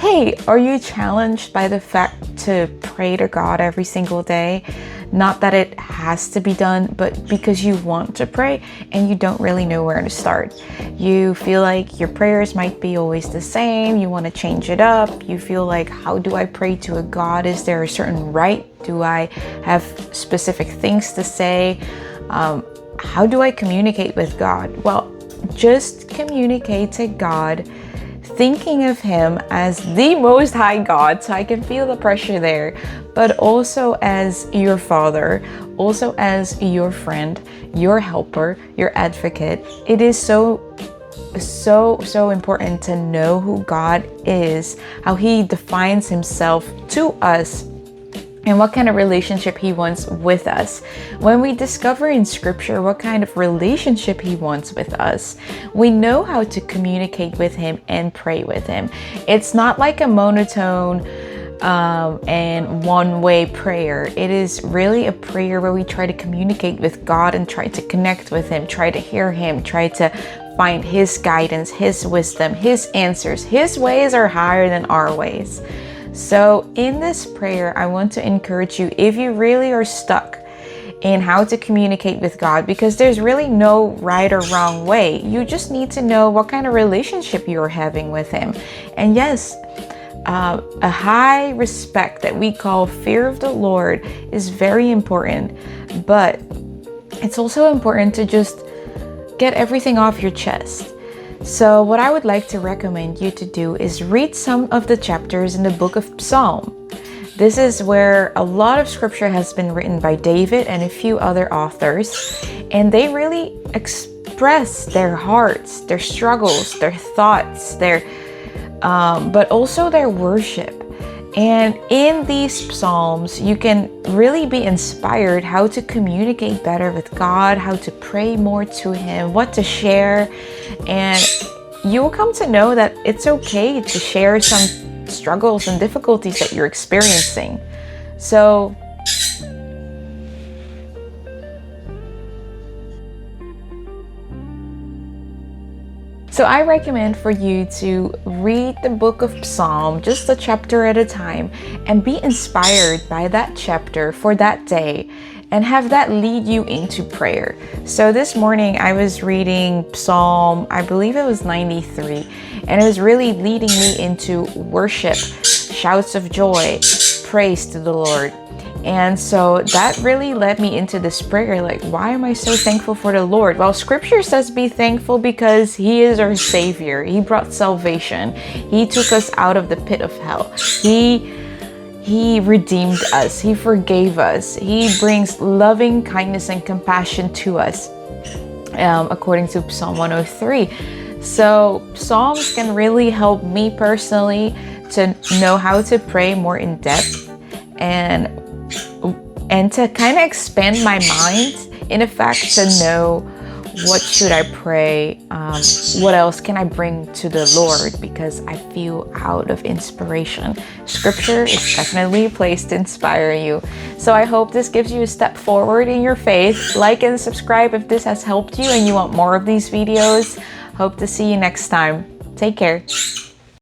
Hey, are you challenged by the fact to pray to God every single day? Not that it has to be done, but because you want to pray and you don't really know where to start. You feel like your prayers might be always the same. You want to change it up. You feel like, how do I pray to a God? Is there a certain rite? Do I have specific things to say? How do I communicate with God? Well, just communicate to God, thinking of Him as the Most High God, so I can feel the pressure there, but also as your Father, also as your friend, your helper, your advocate. It is so important to know who God is, how He defines Himself to us, and what kind of relationship He wants with us. When we discover in Scripture what kind of relationship He wants with us, we know how to communicate with Him and pray with Him. It's not like a monotone and one-way prayer. It is really a prayer where we try to communicate with God and try to connect with Him, try to hear Him, try to find His guidance, His wisdom, His answers. His ways are higher than our ways. So in this prayer, I want to encourage you, if you really are stuck in how to communicate with God, because there's really no right or wrong way. You just need to know what kind of relationship you're having with Him. And yes, a high respect that we call fear of the Lord is very important, but it's also important to just get everything off your chest. So what I would like to recommend you to do is read some of the chapters in the book of Psalm. This is where a lot of scripture has been written by David and a few other authors, and they really express their hearts, their struggles, their thoughts, but also their worship. And in these Psalms, you can really be inspired how to communicate better with God, how to pray more to Him, what to share. And you will come to know that it's okay to share some struggles and difficulties that you're experiencing. So I recommend for you to read the book of Psalm, just a chapter at a time, and be inspired by that chapter for that day and have that lead you into prayer. So this morning I was reading Psalm, I believe it was 93, and it was really leading me into worship, shouts of joy, praise to the Lord. And so that really led me into this prayer, like, why am I so thankful for the Lord? Well, scripture says be thankful because He is our Savior. He brought salvation. He took us out of the pit of hell. He redeemed us. He forgave us. He brings loving kindness and compassion to us, according to Psalm 103. So Psalms can really help me personally to know how to pray more in depth and to kind of expand my mind, in effect, to know what should I pray, what else can I bring to the Lord, because I feel out of inspiration. Scripture is definitely a place to inspire you. So I hope this gives you a step forward in your faith. Like and subscribe if this has helped you and you want more of these videos. Hope to see you next time. Take care.